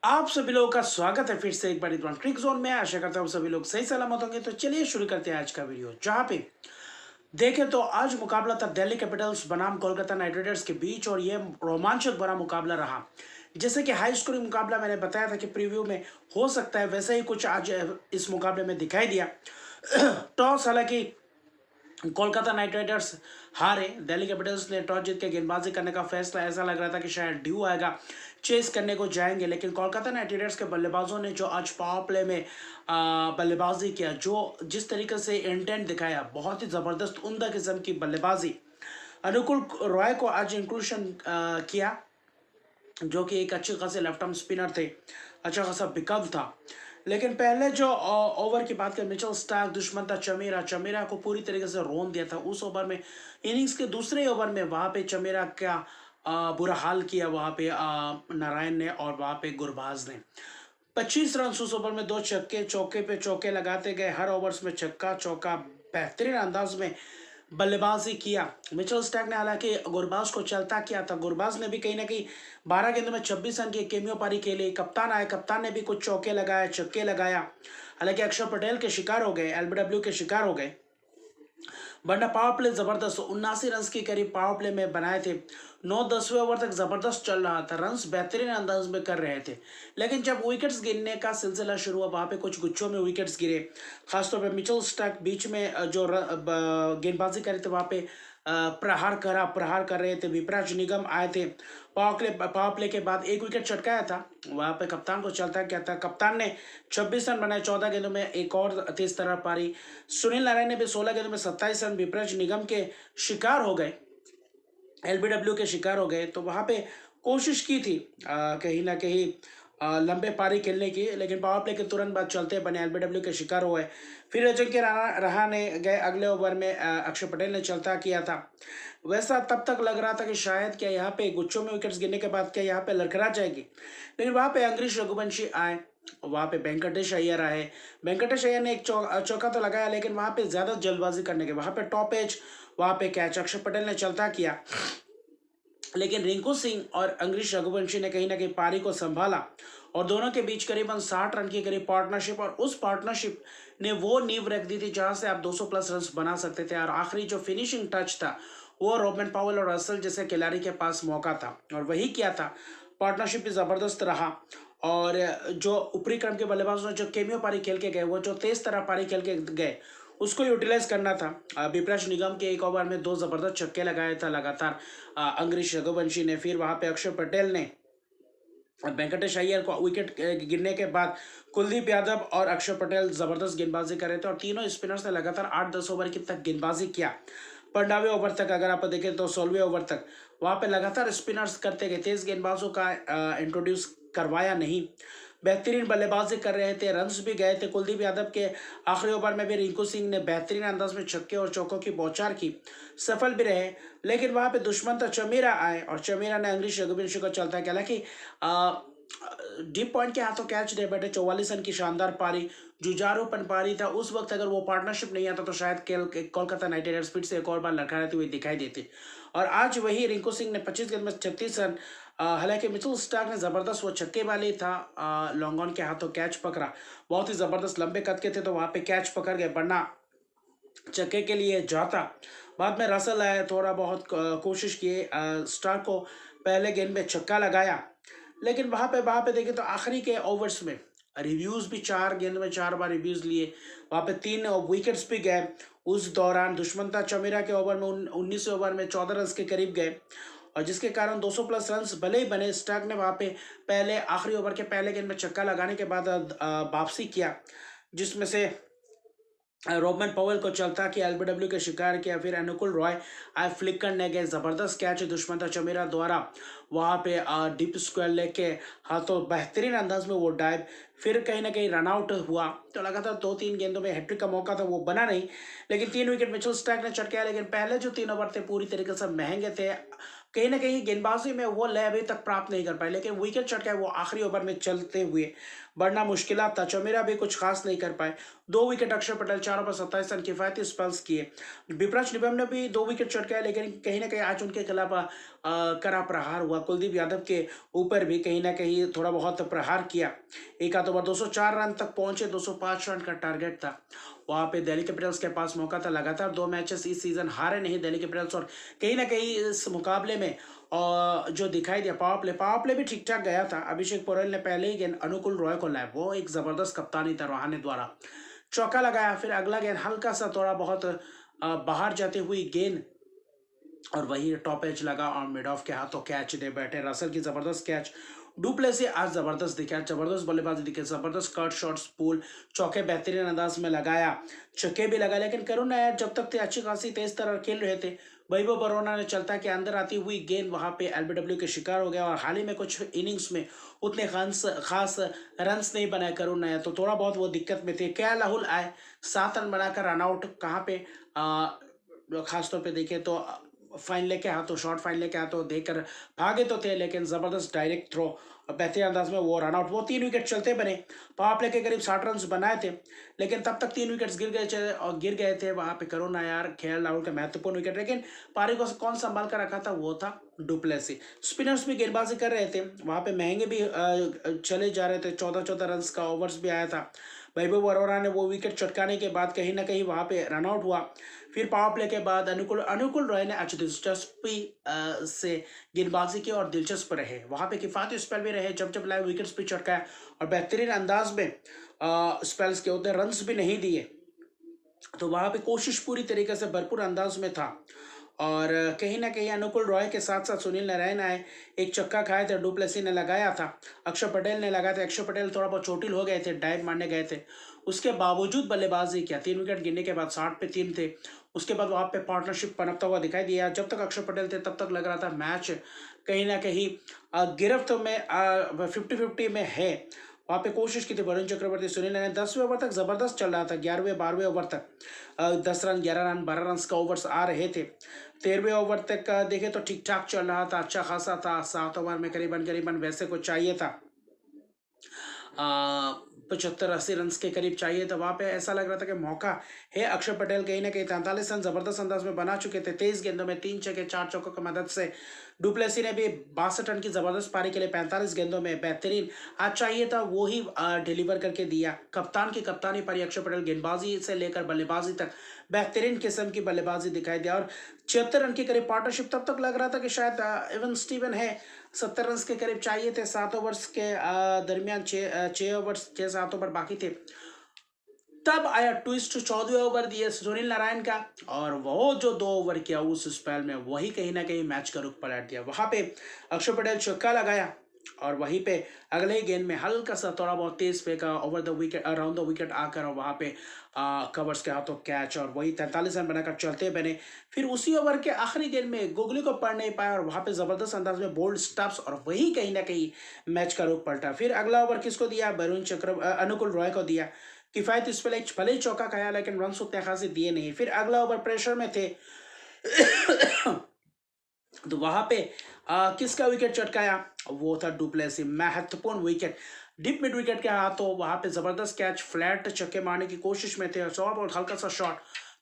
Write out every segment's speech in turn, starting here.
आप सभी लोगों का स्वागत है फिर से एक बार इस ट्रिक जोन में। आशा करता हूँ सभी लोग सही सलामत होंगे। तो चलिए शुरू करते हैं आज का वीडियो, जहाँ पे देखें तो आज मुकाबला था दिल्ली कैपिटल्स बनाम कोलकाता नाइट राइडर्स के बीच, और ये रोमांचक भरा मुकाबला रहा। जैसे कि हाई स्कोरिंग मुकाबला मैंने बताया था कि प्रीव्यू में हो सकता है, वैसा ही कुछ आज इस मुकाबले में दिखाई दिया। टॉस हालांकि कोलकाता नाइट राइडर्स हारे। दिल्ली कैपिटल्स ने टॉस जीत के गेंदबाजी करने का फैसला, ऐसा लग रहा था कि शायद ड्यू आएगा, चेस करने को जाएंगे, लेकिन कोलकाता नाइट राइडर्स के बल्लेबाजों ने जो आज पावर प्ले में बल्लेबाजी किया, जो जिस तरीके से इंटेंट दिखाया, बहुत ही ज़बरदस्त उम्दा किस्म की बल्लेबाजी। अनुकुल रॉय को आज इंक्लूशन किया, जो कि एक अच्छे खासे लेफ्ट आर्म स्पिनर थे, अच्छा खासा पिकअप था। लेकिन पहले जो ओवर की बात करें, मिचेल स्टार्क दुश्मन था चमीरा, चमीरा को पूरी तरीके से रोन दिया था उस ओवर में। इनिंग्स के दूसरे ओवर में वहाँ पे चमीरा का बुरा हाल किया वहाँ पे नारायण ने, और वहाँ पे गुरबाज ने 25 रन उस ओवर में, दो छक्के, चौके पे चौके लगाते गए, हर ओवर्स में छक्का चौका, बेहतरीन अंदाज में बल्लेबाजी किया। मिचेल स्टार्क ने हालांकि गुरबाज को चलता किया था। गुरबाज ने भी कहीं ना कहीं 12 गेंदों में 26 रन की केमियो पारी खेली। कप्तान आए, कप्तान ने भी कुछ चौके लगाए, छक्के लगाया। हालांकि अक्षर पटेल के शिकार हो गए, एलबीडब्ल्यू के शिकार हो गए, वरना पावर प्ले जबरदस्त 79 रन के करीब पावर प्ले में बनाए थे। 9-10वें ओवर तक जबरदस्त चल रहा था, रन्स बेहतरीन अंदाज में कर रहे थे। लेकिन जब विकेट्स गिरने का सिलसिला शुरू हुआ, वहाँ पे कुछ गुच्छों में विकेट्स गिरे। खासतौर पे मिचेल स्टार्क बीच में जो गेंदबाजी करे थे, वहाँ पे प्रहार कर रहे थे। विपराज निगम आए थे, पावर प्ले के बाद एक विकेट चटकाया था, वहाँ पे कप्तान को चलता क्या था। कप्तान ने 26 रन बनाए 14 गेंदों में, एक और तेज तरह पारी। सुनील नारायण ने भी 16 गेंदों में 27 रन, विपराज निगम के शिकार हो गए, एलबीडब्ल्यू के शिकार हो गए। तो वहाँ पे कोशिश की थी कहीं ना कहीं लंबे पारी खेलने की, लेकिन पावर प्ले के तुरंत बाद चलते बने, एलबीडब्ल्यू के शिकार हुए। फिर अजिंक्य रहाणे गए अगले ओवर में, अक्षर पटेल ने चलता किया था। वैसा तब तक लग रहा था कि शायद क्या यहाँ पे गुच्छों में विकेट्स गिरने के बाद क्या यहाँ पे लड़खड़ा जाएगी, लेकिन वहाँ पे अंग्रेज रघुवंशी आए, वहाँ पे वेंकटेश अय्यर आए। वेंकटेश अय्यर ने एक चौका तो लगाया, लेकिन वहाँ पे ज़्यादा जल्दबाजी करने के, वहाँ पे टॉप एज, वहाँ पे कैच अक्षर पटेल ने चलता किया, लेकिन रिंकू सिंह और अंग्रेज रघुवंशी ने कहीं ना कहीं पारी को संभाला, और दोनों के बीच करीबन 60 रन की करीब पार्टनरशिप, और उस पार्टनरशिप ने वो नींव रख दी थी जहां से आप 200 प्लस रन बना सकते थे। और आखिरी जो फिनिशिंग टच था, वो रॉबिन पावेल और रसल जैसे खिलाड़ी के पास मौका था, और वही किया था। पार्टनरशिप भी ज़बरदस्त रहा, और जो ऊपरी क्रम के बल्लेबाजों ने जो केमियो पारी खेल के गए, वो जो तेज तरह पारी खेल के गए, उसको यूटिलाइज करना था। विपराज निगम के एक ओवर में 2 जबरदस्त छक्के लगाया था लगातार अंग्रेज रघुवंशी ने। फिर वहां पे अक्षर पटेल ने वेंकटेश अय्यर को विकेट गिरने के बाद कुलदीप यादव और अक्षर पटेल जबरदस्त गेंदबाजी कर रहे थे, और तीनों स्पिनर्स ने लगातार 8-10 ओवर की तक गेंदबाजी किया। 15वें ओवर तक अगर आप देखें तो 16वें ओवर तक वहां पे लगातार स्पिनर्स करते गए, तेज गेंदबाजों का इंट्रोड्यूस करवाया नहीं। बेहतरीन बल्लेबाजी कर रहे थे, रन्स भी गए थे। कुलदीप यादव के आखिरी ओवर में भी रिंकू सिंह ने बेहतरीन अंदाज में छक्के और चौकों की बौछार की, सफल भी रहे। लेकिन वहां पे दुश्मन था चमीरा आए, और चमीरा ने अंग्रेज रघुवंशी को चलता है, हालांकि डीप पॉइंट के हाथों कैच दे बैठे। 44 रन की शानदार पारी, जुझारूपन पारी था उस वक्त। अगर वो पार्टनरशिप नहीं आता तो शायद कोलकाता नाइट राइडर्स फिर से एक और बार लड़खड़ाती हुई दिखाई देती। और आज वही रिंकू सिंह ने 25 गेंद में 36 रन। हालांकि मिचेल स्टार्क ने जबरदस्त, वो छक्के वाले था, लॉन्ग ऑन के हाथों कैच पकड़ा, बहुत ही जबरदस्त लंबे कद के थे, तो वहां पे कैच पकड़ गए, वरना छक्के के लिए जाता। बाद में रसल आए, थोड़ा बहुत कोशिश किए, स्टार्क को पहले गेंद में छक्का लगाया, लेकिन वहां पे देखें तो आखिरी के ओवर्स में रिव्यूज भी 4 गेंद में 4 बार रिव्यूज लिए, वहां पे 3 विकेट्स भी गए। उस दौरान दुश्मन था चमीरा के ओवर में 19 ओवर में 14 रन के करीब गए, और जिसके कारण 200 प्लस रन भले ही बने। स्टार्क ने वहां पे पहले आखिरी ओवर के पहले गेंद में छक्का लगाने के बाद वापसी किया, जिसमें से रोबमन पवेल को चलता कि एलबीडब्ल्यू के शिकार किया। फिर अनुकुल रॉय आए, फ्लिकर ने गए, जबरदस्त कैच दुश्मन चमीरा द्वारा वहां पे डीप स्क्वायर लेके हाथों बेहतरीन अंदाज में वो डाइव। फिर कहीं ना कहीं रन आउट हुआ, तो लगातार 2-3 गेंदों में हैट्रिक का मौका था, वो बना नहीं, लेकिन 3 विकेट मिचेल स्टार्क ने चटकाया। लेकिन पहले जो 3 ओवर थे पूरी तरीके से महंगे थे, कहीं ना कहीं गेंदबाजी में वो लय अभी तक प्राप्त नहीं कर पाए, लेकिन विकेट चटकाए वो आखिरी ओवर में चलते हुए। बढ़ना मुश्किल था। चमेरा भी कुछ खास नहीं कर पाए। 2 विकेट अक्षर पटेल, 4 ओवर 27 रन किफायती स्पेल्स किए। विपराज निगम ने भी 2 विकेट चटकाए, लेकिन कहीं ना कहीं आज उनके खिलाफ कड़ा प्रहार हुआ। कुलदीप यादव के ऊपर भी कहीं ना कहीं थोड़ा बहुत प्रहार किया। एक आध ओवर 204 रन तक पहुंचे, 205 रन का टारगेट था। वहां पे दिल्ली कैपिटल्स के पास मौका था। लगातार 2 मैचेस इस सीजन हारे नहीं दिल्ली कैपिटल्स, और कहीं ना कहीं इस मुकाबले में जो दिखाई दिया पावर प्ले भी ठीक ठाक गया था। अभिषेक पोरेल ने पहले ही गेंद अनुकूल रॉय को लाया, वो एक जबरदस्त कप्तानी था रहाणे द्वारा। चौका लगाया, फिर अगला गेंद हल्का सा थोड़ा बहुत बाहर जाती हुई गेंद, और वही टॉप एज लगा और मिड ऑफ के हाथों कैच दे बैठे। रसल की जबरदस्त कैच। डुप्लेसी आज जबरदस्त दिखा, जबरदस्त बल्लेबाजी दिखे, जबरदस्त कट शॉट्स, पुल चौके बेहतरीन अंदाज में लगाया, छक्के भी लगाए। लेकिन करुण नायर जब तक थे अच्छी खासी तेज तरह खेल रहे थे। वैभव बरोना ने चलता के अंदर आती हुई गेंद वहां पे एलबीडब्ल्यू के शिकार हो गया, और हाल ही में कुछ इनिंग्स में उतने खास रन्स नहीं बनाए करुण नायर, तो थोड़ा बहुत वो दिक्कत में थे। क्या राहुल आए 7 रन बनाकर रनआउट। कहाँ पे खासतौर पे देखें तो फाइन लेके हाथों, शॉर्ट फाइन लेके हाथों देकर भागे तो थे, लेकिन जबरदस्त डायरेक्ट थ्रो बेहतरीन अंदाज में वो रनआउट। वो 3 विकेट चलते बने। पावर प्ले के करीब 60 रन बनाए थे, लेकिन तब तक 3 विकेट्स गिर गए थे वहां पे। करुण नायर, केएल राहुल के महत्वपूर्ण विकेट, लेकिन पारी को कौन संभाल कर रखा था, वो था डुप्लेसी। स्पिनर्स भी गेंदबाजी कर रहे थे वहां पे, महंगे भी चले जा रहे थे। 14-14 रन का ओवर्स भी आया था। वैभव अरोड़ा ने वो विकेट चटकाने के बाद कहीं ना कहीं वहां पे रनआउट हुआ। फिर पावर प्ले के बाद अनुकूल रॉय ने अच्छी दिलचस्पी से गेंदबाजी की और दिलचस्प रहे। वहां पे किफायती स्पेल भी रहे, जब जब लाइव विकेट्स भी चटकाया, और बेहतरीन अंदाज में स्पेल्स के उतने रन्स भी नहीं दिए। तो वहां पे कोशिश पूरी तरीके से भरपूर अंदाज में था। और कहीं ना कहीं अनुकूल रॉय के साथ साथ सुनील नारायण आए, एक चक्का खाए थे, डुप्लेसी ने लगाया था, अक्षर पटेल ने लगाया था। अक्षर पटेल थोड़ा बहुत चोटिल हो गए थे, डाइव मारने गए थे, उसके बावजूद बल्लेबाजी किया। 3 विकेट गिरने के बाद 60 पे 3 थे। उसके बाद वहां पे पार्टनरशिप पनपता हुआ दिखाई दिया। जब तक अक्षर पटेल थे तब तक लग रहा था मैच कहीं ना कहीं गिरफ्त में 50-50 में है। वहां पे कोशिश की थी वरुण चक्रवर्ती, सुनील ने 10वें ओवर तक जबरदस्त चल रहा था। 11वें 12वें ओवर तक 10 रन, 11 रन, 12 रन का ओवर्स आ रहे थे। 13वें ओवर तक देखे तो ठीक ठाक चल रहा था, अच्छा खासा था। 7 ओवर में करीबन करीबन वैसे कुछ चाहिए था, 75-80 रन के करीब चाहिए था। वहां पे ऐसा लग रहा था कि मौका है। अक्षर पटेल कहीं ना कहीं 43 रन जबरदस्त अंदाज में बना चुके थे। 23 गेंदों में 3 छक्के 4 चौकों की मदद से। डुप्लेसी ने भी 62 रन की जबरदस्त पारी के लिए 45 गेंदों में बेहतरीन आज चाहिए था, वो ही डिलीवर करके दिया। कप्तान की कप्तानी पारी अक्षर पटेल, गेंदबाजी से लेकर बल्लेबाजी तक बेहतरीन किस्म की बल्लेबाजी दिखाई दिया। और 76 रन की करीब पार्टनरशिप, तब तक लग रहा था कि शायद इवन स्टीवन है। 70 रन के करीब चाहिए थे। 7 ओवर्स के दरमियान 6-7 ओवर बाकी थे। तब आया ट्विस्ट, 14वें ओवर दिए सुनील नारायण का, और वो जो 2 ओवर किया उस स्पेल में, वही कहीं ना कहीं मैच का रुख पलट दिया। वहां पे अक्षर पटेल चौका लगाया, और वहीं पे अगले ही गेंद में हल्का सा थोड़ा बहुत तेज फेंका over the wicket, around the wicket आकर, और वहां पे कवर्स के हाथों कैच, और वही 43 रन बनाकर चलते बने। फिर उसी ओवर के आखिरी गेंद में गुगली को पढ़ नहीं पाया, और वहां पे जबरदस्त अंदाज में बोल्ड स्टम्प्स, और वही कहीं ना कहीं मैच का रुख पलटा। फिर अगला ओवर किसको दिया, अनुकूल रॉय को दिया। किफायती स्पेल, भले ही चौका खाया, लेकिन रन उतने खासे दिए नहीं। फिर अगला ओवर प्रेशर में थे तो वहां पे किसका विकेट चटकाया, वो था डुप्लेसी। महत्वपूर्ण विकेट, डिप मिड विकेट के हाथों, वहां पे जबरदस्त कैच, फ्लैट छक्के मारने की कोशिश में थे। थोड़ा बहुत हल्का सा शॉट,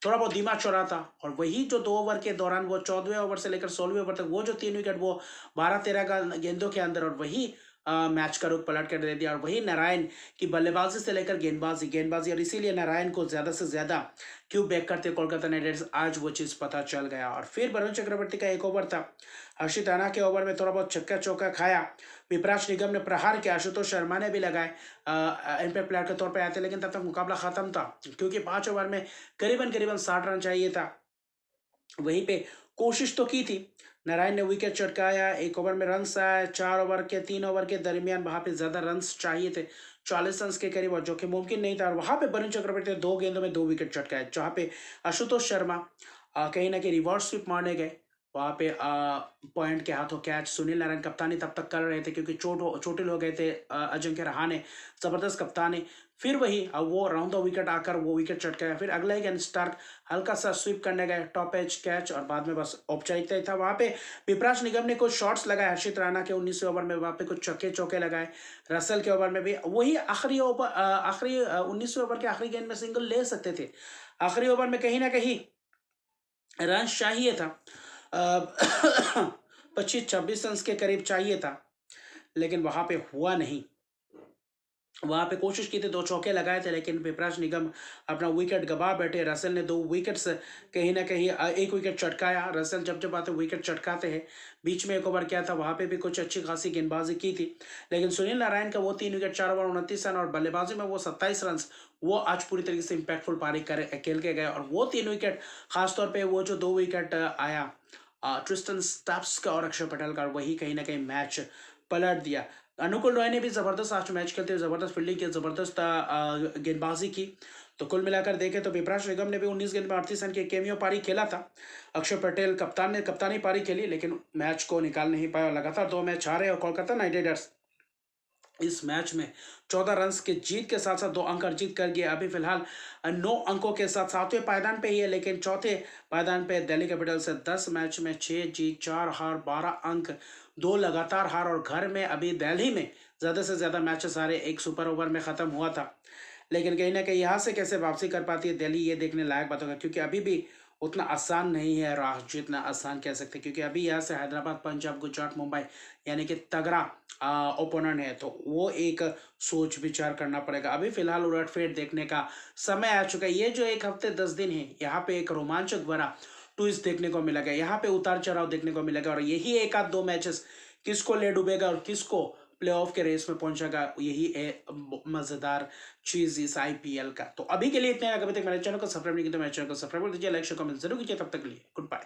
थोड़ा बहुत दिमाग चौड़ा था। और वही जो 2 ओवर के दौरान, वो 14वें ओवर से लेकर 16वें ओवर तक, वो जो 3 विकेट, वो 12-13 गेंदों के अंदर, और वही मैच का रुख पलट कर दे दिया। और वही नारायण की बल्लेबाजी से लेकर गेंदबाजी, और इसीलिए नारायण को ज्यादा से ज्यादा क्यों बैक करते कोलकाता नाइट राइडर्स, आज वो चीज पता चल गया। और फिर वरुण चक्रवर्ती का एक ओवर था, हर्षित राणा के ओवर में थोड़ा बहुत छक्का चौका खाया। विपराज निगम ने प्रहार किया, आशुतोष शर्मा ने भी लगाए, इम्पैक्ट प्लेयर के तौर पर आए थे, लेकिन तब तक मुकाबला खत्म था, क्योंकि 5 ओवर में करीबन करीबन 60 रन चाहिए था। वहीं पे कोशिश तो की थी, नारायण ने विकेट चटकाया, 1 ओवर में रन आए। 3 ओवर के दरमियान वहां पे ज्यादा रन चाहिए थे, 40 रन के करीब, और जो कि मुमकिन नहीं था। और वहां पे वरुण चक्रवर्ती ने 2 गेंदों में 2 विकेट चटकाए, जहां पे आशुतोष शर्मा कहीं ना कहीं रिवर्स स्वीप मारने गए, वहाँ पे पॉइंट के हाथों कैच सुनील नारायण कप्तानी तब तक कर रहे थे क्योंकि चोटिल हो गए थे अजिंक्य रहाणे, जबरदस्त कप्तानी। फिर वही वो राउंड द विकेट आकर वो विकेट चटकाया, फिर अगला ही गेंद स्टार्क हल्का सा स्वीप करने गए, टॉप एज कैच और बाद में बस औपचारिकता ही था। वहाँ पे विपराज निगम ने कुछ शॉट्स लगाए हर्षित राणा के 19वें ओवर में, वहाँ पे कुछ छक्के चौके लगाए। रसल के ओवर में भी वही आखिरी ओवर, आखिरी 19वें ओवर के आखिरी गेंद में सिंगल ले सकते थे। आखिरी ओवर में कहीं ना कहीं रन चाहिए था, 25-26 रन के करीब चाहिए था, लेकिन वहां पे हुआ नहीं। वहां पे कोशिश की थी, 2 चौके लगाए थे, लेकिन विपराज निगम अपना विकेट गवा बैठे। रसेल ने 2 विकेट्स कहीं ना कहीं 1 विकेट चटकाया। रसेल जब जब आते विकेट चटकाते हैं। बीच में एक ओवर किया था, वहां पे भी कुछ अच्छी खासी गेंदबाजी की थी, लेकिन सुनील नारायण का वो 3 विकेट 4 ओवर 29 रन और बल्लेबाजी में वो 27 रन, वो आज पूरी तरीके से इम्पैक्टफुल पारी कर खेल के गए। और वो 3 विकेट, खासतौर पर वो जो 2 विकेट आया ट्रिस्टन स्टब्स का और अक्षर पटेल का, वही कहीं ना कहीं मैच पलट दिया। अनुकुल रॉय ने भी जबरदस्त आज मैच खेलते हुए जबरदस्त फील्डिंग की, जबरदस्त गेंदबाजी की। तो कुल मिलाकर देखें तो विपराज निगम ने भी 19 गेंद में 38 रन की केमियो पारी खेला था। अक्षर पटेल कप्तान ने कप्तानी पारी खेली, लेकिन मैच को निकाल नहीं पाया। लगातार 2 मैच हारे और कोलकाता नाइट राइडर्स इस मैच में 14 रन के जीत के साथ साथ 2 अंक अर्जित कर गए। अभी फिलहाल 9 अंकों के साथ 7वें पायदान पे ही है, लेकिन चौथे पायदान पे दिल्ली कैपिटल्स से 10 मैच में 6 जीत 4 हार 12 अंक, 2 लगातार हार। और घर में अभी दिल्ली में ज़्यादा से ज़्यादा मैचेस हारे, एक सुपर ओवर में ख़त्म हुआ था। लेकिन कहीं ना कहीं यहाँ से कैसे वापसी कर पाती है दिल्ली, ये देखने लायक बात होगा, क्योंकि अभी भी उतना आसान नहीं है राह, जितना आसान कह सकते हैं, क्योंकि अभी यहाँ से हैदराबाद, पंजाब, गुजरात, मुंबई यानी कि तगड़ा ओपोनेंट है। तो वो एक सोच विचार करना पड़ेगा। अभी फिलहाल उलटफेर देखने का समय आ चुका है। ये जो 1 हफ्ते 10 दिन है, यहाँ पे एक रोमांचक भरा ट्विस्ट देखने को मिलेगा, यहाँ पे उतार चढ़ाव देखने को मिलेगा। और यही 1 आध 2 मैचेस किसको ले डूबेगा और किसको प्लेऑफ के रेस में पहुंचेगा, यही है मजेदार चीज इस आईपीएल का। तो अभी के लिए इतने, अगर अभी तक मेरे चैनल को सब्सक्राइब नहीं किया तो मेरे चैनल को सब्सक्राइब कर दीजिए, लाइक शेयर कमेंट जरूर कीजिए। तब तक के लिए गुड बाय।